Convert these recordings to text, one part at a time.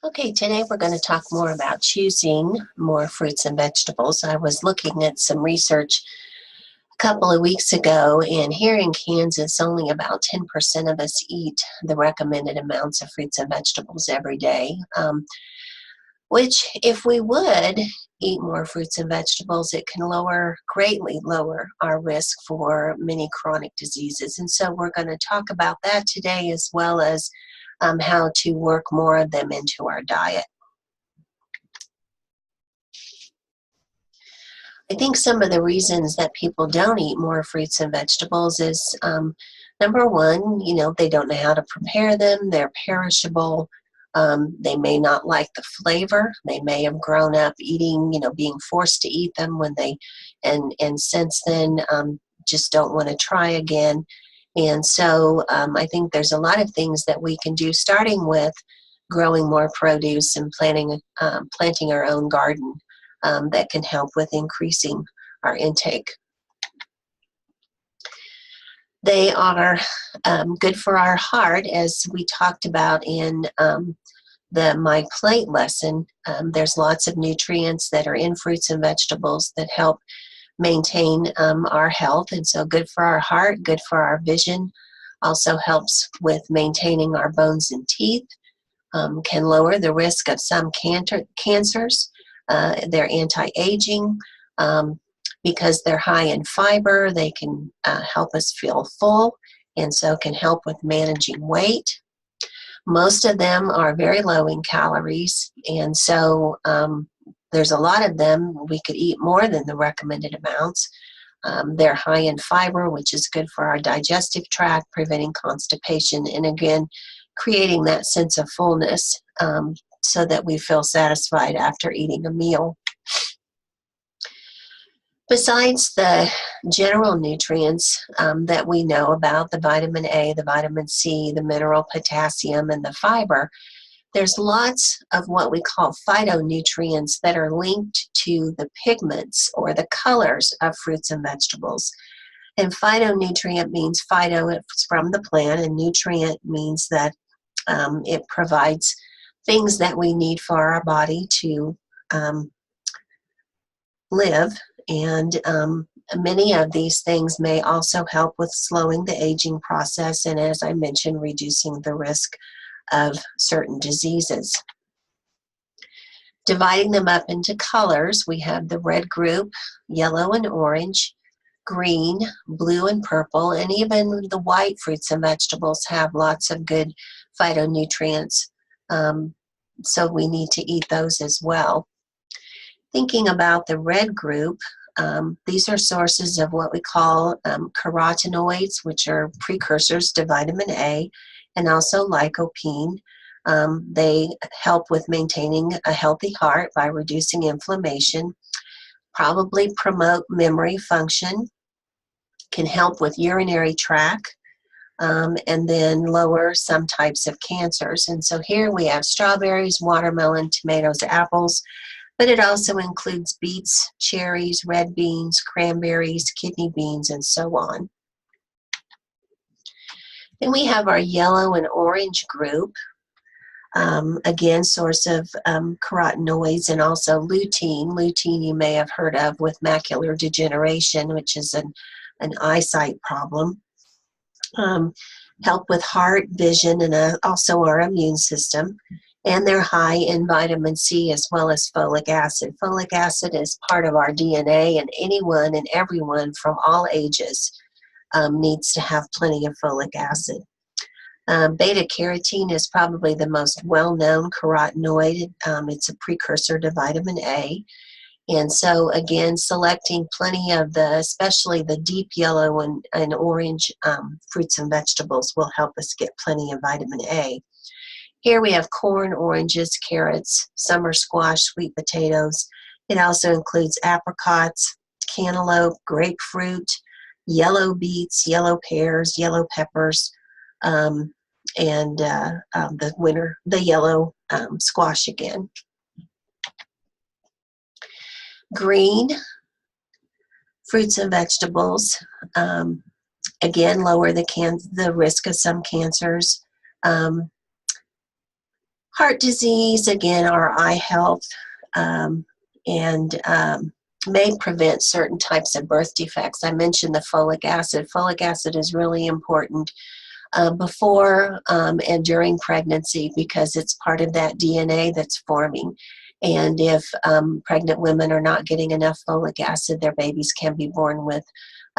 Okay, today we're going to talk more about choosing more fruits and vegetables. I was looking at some research a couple of weeks ago, and here in Kansas, only about 10% of us eat the recommended amounts of fruits and vegetables every day, which if we would eat more fruits and vegetables, it can greatly lower our risk for many chronic diseases. And so we're going to talk about that today, as well as how to work more of them into our diet. I think some of the reasons that people don't eat more fruits and vegetables is number one, they don't know how to prepare them. They're perishable. They may not like the flavor. They may have grown up eating, being forced to eat them and since then just don't want to try again. And so I think there's a lot of things that we can do, starting with growing more produce and planting our own garden. That can help with increasing our intake. They are good for our heart, as we talked about in the My Plate lesson. There's lots of nutrients that are in fruits and vegetables that help maintain our health, and so good for our heart, good for our vision, also helps with maintaining our bones and teeth, can lower the risk of some cancers. They're anti-aging because they're high in fiber. They can help us feel full, and so can help with managing weight. Most of them are very low in calories, and so there's a lot of them. We could eat more than the recommended amounts. They're high in fiber, which is good for our digestive tract, preventing constipation, and again, creating that sense of fullness so that we feel satisfied after eating a meal. Besides the general nutrients that we know about, the vitamin A, the vitamin C, the mineral potassium, and the fiber, there's lots of what we call phytonutrients that are linked to the pigments or the colors of fruits and vegetables. And phytonutrient means phyto, it's from the plant, and nutrient means that it provides things that we need for our body to live. And many of these things may also help with slowing the aging process and, as I mentioned, reducing the risk of certain diseases. Dividing them up into colors, we have the red group, yellow and orange, green, blue and purple, and even the white fruits and vegetables have lots of good phytonutrients, so we need to eat those as well. Thinking about the red group, these are sources of what we call carotenoids, which are precursors to vitamin A, and also lycopene. They help with maintaining a healthy heart by reducing inflammation, probably promote memory function, can help with urinary tract, and then lower some types of cancers. And so here we have strawberries, watermelon, tomatoes, apples, but it also includes beets, cherries, red beans, cranberries, kidney beans, and so on. Then we have our yellow and orange group. Again, source of carotenoids, and also lutein. Lutein you may have heard of with macular degeneration, which is an eyesight problem. Help with heart, vision, and also our immune system. And they're high in vitamin C as well as folic acid. Folic acid is part of our DNA, and anyone and everyone from all ages needs to have plenty of folic acid. Beta-carotene is probably the most well-known carotenoid. It's a precursor to vitamin A. And so, again, selecting plenty of especially the deep yellow and orange fruits and vegetables will help us get plenty of vitamin A. Here we have corn, oranges, carrots, summer squash, sweet potatoes. It also includes apricots, cantaloupe, grapefruit, yellow beets, yellow pears, yellow peppers, and the yellow squash again. Green fruits and vegetables, again, lower the risk of some cancers. Heart disease, again, our eye health, and may prevent certain types of birth defects. I mentioned the folic acid. Folic acid is really important before and during pregnancy because it's part of that DNA that's forming. And if pregnant women are not getting enough folic acid, their babies can be born with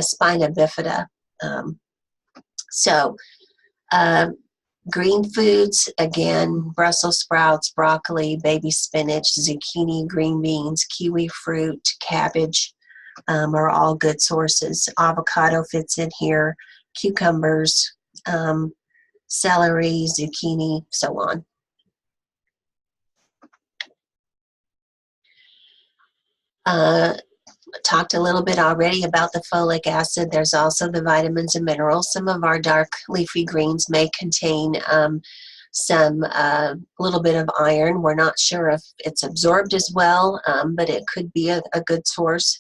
spina bifida. So green foods, again, Brussels sprouts, broccoli, baby spinach, zucchini, green beans, kiwi fruit, cabbage are all good sources. Avocado fits in here, cucumbers, celery, zucchini, so on. Talked a little bit already about the folic acid. There's also the vitamins and minerals. Some of our dark leafy greens may contain some little bit of iron. We're not sure if it's absorbed as well, but it could be a good source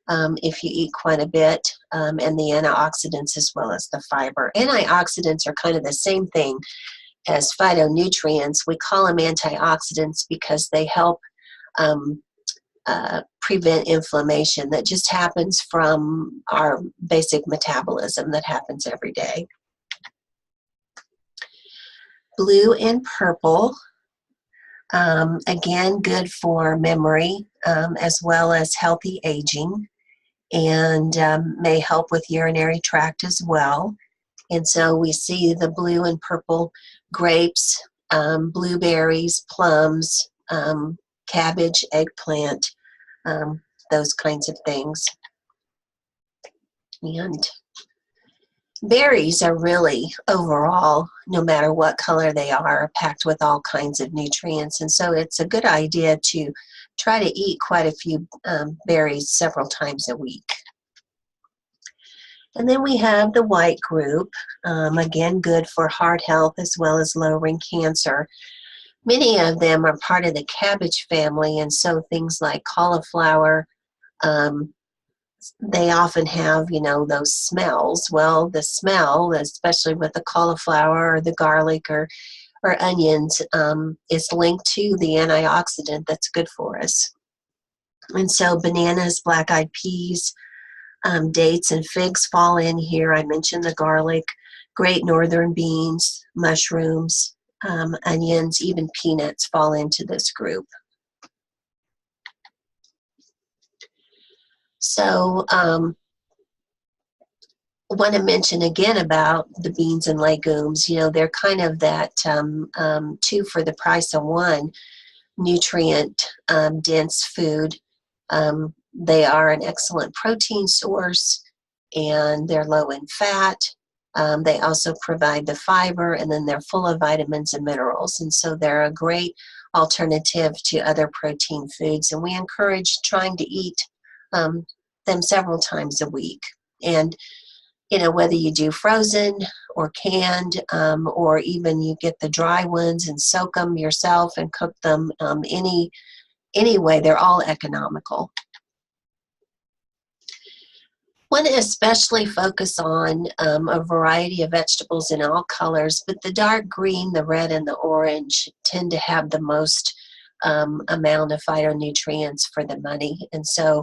if you eat quite a bit, and the antioxidants as well as the fiber. Antioxidants are kind of the same thing as phytonutrients. We call them antioxidants because they help prevent inflammation that just happens from our basic metabolism that happens every day. Blue and purple, again, good for memory as well as healthy aging, and may help with urinary tract as well. And so we see the blue and purple grapes, blueberries, plums, cabbage, eggplant, those kinds of things. And berries are really, overall, no matter what color they are, packed with all kinds of nutrients. And so it's a good idea to try to eat quite a few berries several times a week. And then we have the white group, again, good for heart health as well as lowering cancer. Many of them are part of the cabbage family, and so things like cauliflower, they often have, those smells. Well, the smell, especially with the cauliflower or the garlic or onions, is linked to the antioxidant that's good for us. And so bananas, black-eyed peas, dates and figs fall in here. I mentioned the garlic, great northern beans, mushrooms, onions, even peanuts fall into this group. So I want to mention again about the beans and legumes. They're kind of that 2 for the price of 1 nutrient dense food. They are an excellent protein source, and they're low in fat. They also provide the fiber, and then they're full of vitamins and minerals. And so they're a great alternative to other protein foods. And we encourage trying to eat them several times a week. And, whether you do frozen or canned, or even you get the dry ones and soak them yourself and cook them any way, they're all economical. Want to especially focus on a variety of vegetables in all colors, but the dark green, the red, and the orange tend to have the most amount of phytonutrients for the money. And so,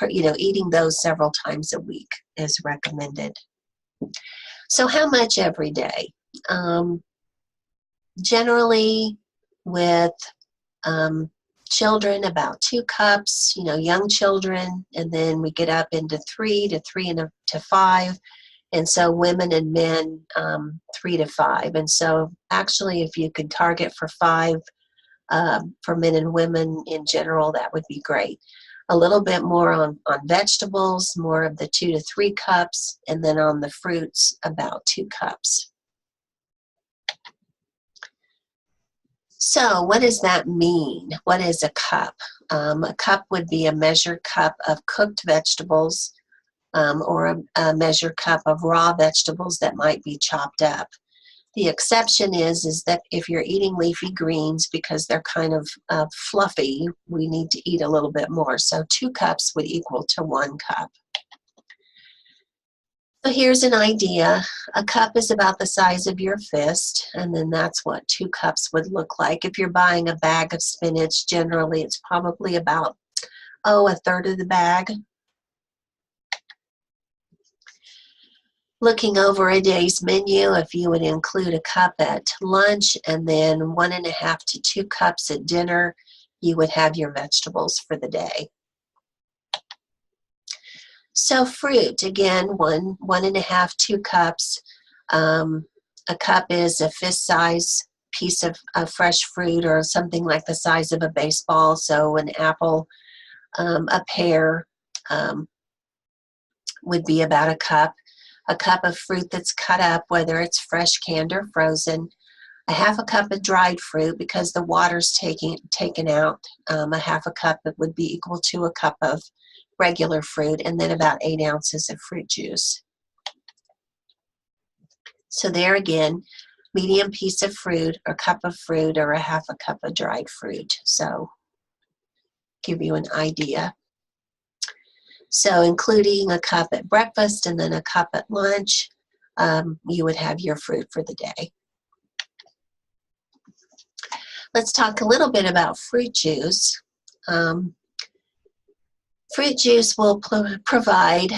eating those several times a week is recommended. So how much every day? Generally, with children, about 2 cups, young children, and then we get up into 3 to 5, and so women and men 3 to 5. And so actually, if you could target for 5 for men and women in general, that would be great. A little bit more on vegetables, more of the 2 to 3 cups, and then on the fruits, about 2 cups. So what does that mean? What is a cup? A cup would be a measured cup of cooked vegetables, or a measured cup of raw vegetables that might be chopped up. The exception is that if you're eating leafy greens, because they're kind of fluffy, we need to eat a little bit more. So 2 cups would equal to 1 cup. So here's an idea. A cup is about the size of your fist, and then that's what 2 cups would look like. If you're buying a bag of spinach, generally it's probably about, a third of the bag. Looking over a day's menu, if you would include a cup at lunch and then 1.5 to 2 cups at dinner, you would have your vegetables for the day. So fruit, again, 1.5, 2 cups. A cup is a fist-size piece of fresh fruit, or something like the size of a baseball. So an apple, a pear would be about a cup. A cup of fruit that's cut up, whether it's fresh, canned, or frozen. A half a cup of dried fruit, because the water's taken out. A half a cup that would be equal to a cup of regular fruit, and then about 8 ounces of fruit juice. So there again, medium piece of fruit, or cup of fruit, or a half a cup of dried fruit. So give you an idea. So including a cup at breakfast and then a cup at lunch, you would have your fruit for the day. Let's talk a little bit about fruit juice. Fruit juice will provide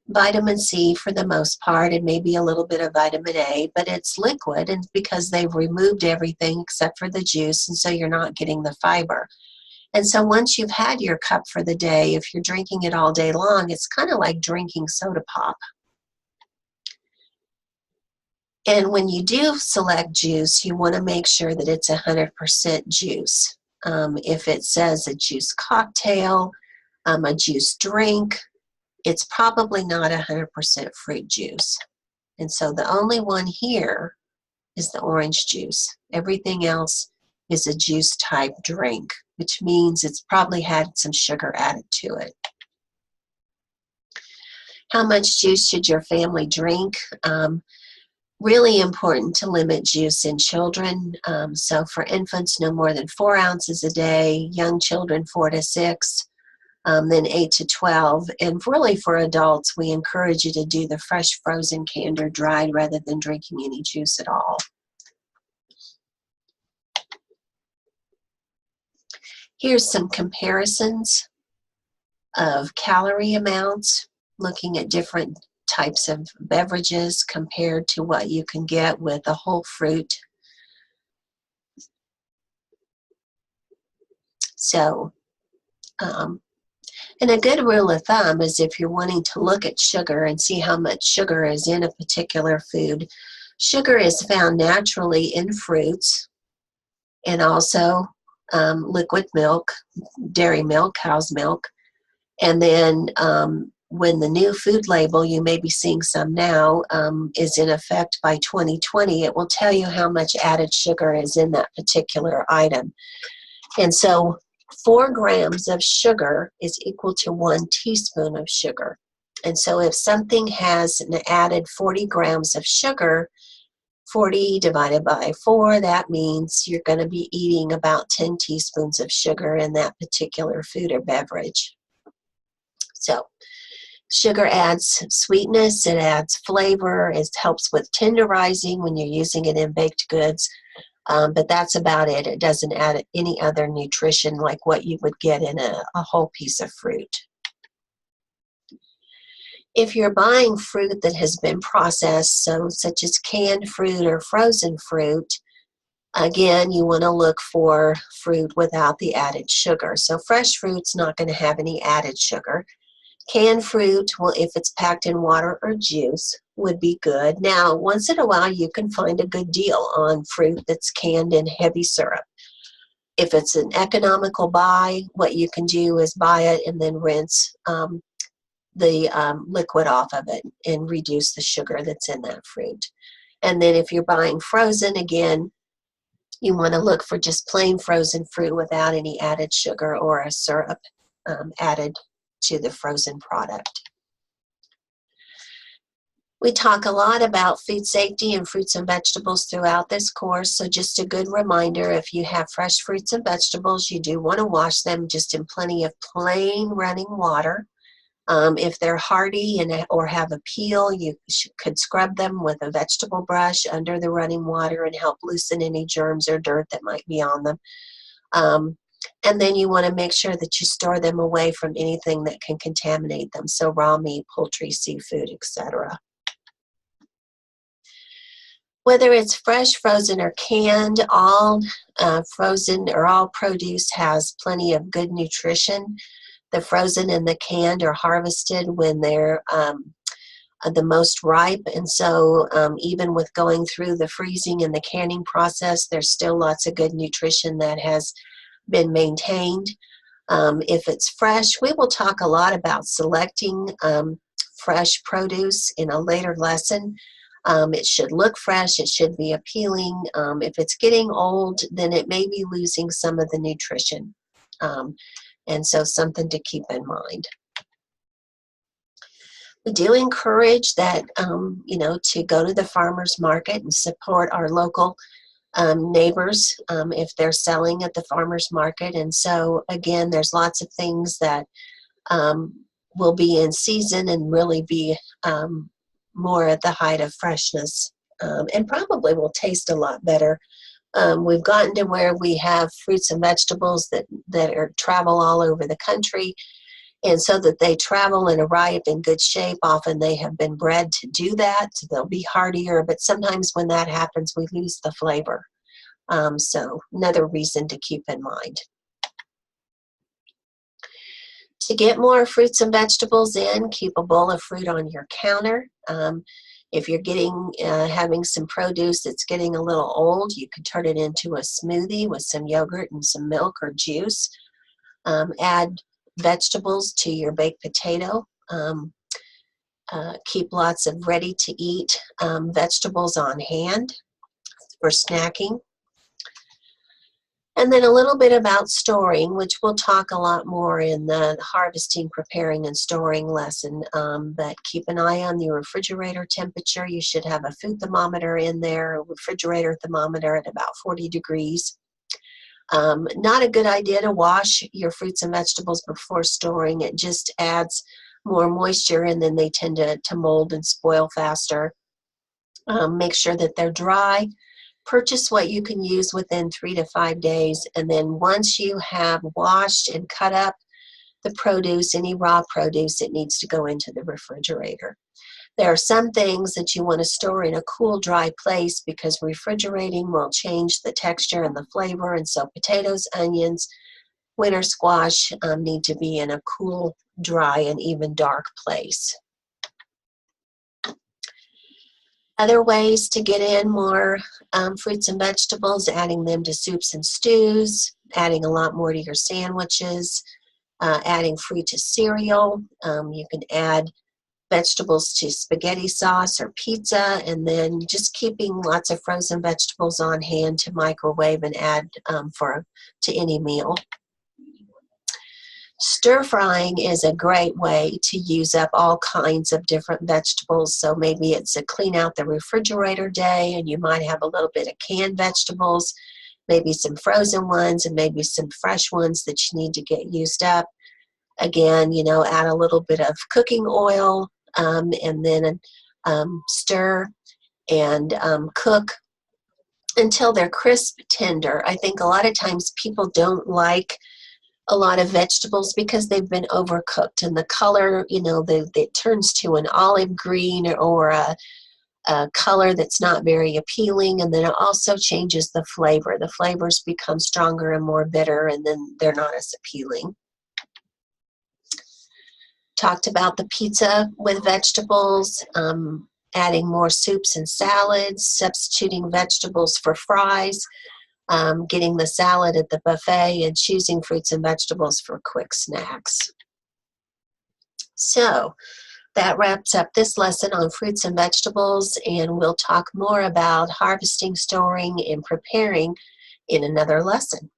vitamin C for the most part, and maybe a little bit of vitamin A, but it's liquid, and because they've removed everything except for the juice, and so you're not getting the fiber. And so once you've had your cup for the day, if you're drinking it all day long, it's kind of like drinking soda pop. And when you do select juice, you want to make sure that it's 100% juice. If it says a juice cocktail, a juice drink, it's probably not 100% fruit juice. And so the only one here is the orange juice. Everything else is a juice type drink, which means it's probably had some sugar added to it. How much juice should your family drink? Really important to limit juice in children. So for infants, no more than 4 ounces a day, young children 4 to 6, then 8 to 12. And really for adults, we encourage you to do the fresh, frozen, canned, or dried rather than drinking any juice at all. Here's some comparisons of calorie amounts, looking at different types of beverages compared to what you can get with a whole fruit. So, and a good rule of thumb is, if you're wanting to look at sugar and see how much sugar is in a particular food, sugar is found naturally in fruits and also liquid milk, dairy milk, cow's milk. And then when the new food label, you may be seeing some now, is in effect by 2020, it will tell you how much added sugar is in that particular item. And so 4 grams of sugar is equal to 1 teaspoon of sugar. And so if something has an added 40 grams of sugar, 40 divided by 4, that means you're going to be eating about 10 teaspoons of sugar in that particular food or beverage. So sugar adds sweetness, it adds flavor, it helps with tenderizing when you're using it in baked goods, but that's about it. It doesn't add any other nutrition like what you would get in a whole piece of fruit. If you're buying fruit that has been processed, so such as canned fruit or frozen fruit, again, you want to look for fruit without the added sugar. So fresh fruit's not going to have any added sugar. Canned fruit, well, if it's packed in water or juice, would be good. Now, once in a while, you can find a good deal on fruit that's canned in heavy syrup. If it's an economical buy, what you can do is buy it and then rinse the liquid off of it and reduce the sugar that's in that fruit. And then if you're buying frozen, again, you want to look for just plain frozen fruit without any added sugar or a syrup added to the frozen product. We talk a lot about food safety and fruits and vegetables throughout this course, so just a good reminder, if you have fresh fruits and vegetables, you do want to wash them just in plenty of plain running water. If they're hardy or have a peel, you could scrub them with a vegetable brush under the running water and help loosen any germs or dirt that might be on them. And then you want to make sure that you store them away from anything that can contaminate them, so raw meat, poultry, seafood, etc. Whether it's fresh, frozen, or canned, all frozen or all produce has plenty of good nutrition. The frozen and the canned are harvested when they're the most ripe, and so even with going through the freezing and the canning process, there's still lots of good nutrition that has been maintained. If it's fresh, we will talk a lot about selecting fresh produce in a later lesson. It should look fresh, it should be appealing. If it's getting old, then it may be losing some of the nutrition. And so something to keep in mind. We do encourage that, to go to the farmer's market and support our local neighbors if they're selling at the farmer's market. And so, again, there's lots of things that will be in season and really be more at the height of freshness, and probably will taste a lot better. We've gotten to where we have fruits and vegetables that travel all over the country, and so that they travel and arrive in good shape. Often they have been bred to do that, so they'll be hardier, but sometimes when that happens, we lose the flavor. So another reason to keep in mind. To get more fruits and vegetables in, keep a bowl of fruit on your counter. If you're having some produce that's getting a little old, you could turn it into a smoothie with some yogurt and some milk or juice. Add vegetables to your baked potato. Keep lots of ready-to-eat vegetables on hand for snacking. And then a little bit about storing, which we'll talk a lot more in the harvesting, preparing, and storing lesson. But keep an eye on your refrigerator temperature. You should have a food thermometer in there, a refrigerator thermometer at about 40 degrees. Not a good idea to wash your fruits and vegetables before storing. It just adds more moisture, and then they tend to mold and spoil faster. Make sure that they're dry. Purchase what you can use within 3 to 5 days, and then once you have washed and cut up the produce, any raw produce, it needs to go into the refrigerator. There are some things that you want to store in a cool, dry place because refrigerating will change the texture and the flavor, and so potatoes, onions, winter squash need to be in a cool, dry, and even dark place. Other ways to get in more fruits and vegetables, adding them to soups and stews, adding a lot more to your sandwiches, adding fruit to cereal. You can add vegetables to spaghetti sauce or pizza, and then just keeping lots of frozen vegetables on hand to microwave and add to any meal. Stir frying is a great way to use up all kinds of different vegetables. So maybe it's a clean out the refrigerator day, and you might have a little bit of canned vegetables, maybe some frozen ones, and maybe some fresh ones that you need to get used up. Again, add a little bit of cooking oil, and then stir and cook until they're crisp, tender. I think a lot of times people don't like a lot of vegetables because they've been overcooked, and the color, it turns to an olive green or a color that's not very appealing, and then it also changes the flavor. The flavors become stronger and more bitter, and then they're not as appealing. Talked about the pizza with vegetables, adding more soups and salads, substituting vegetables for fries, getting the salad at the buffet, and choosing fruits and vegetables for quick snacks. So that wraps up this lesson on fruits and vegetables, and we'll talk more about harvesting, storing, and preparing in another lesson.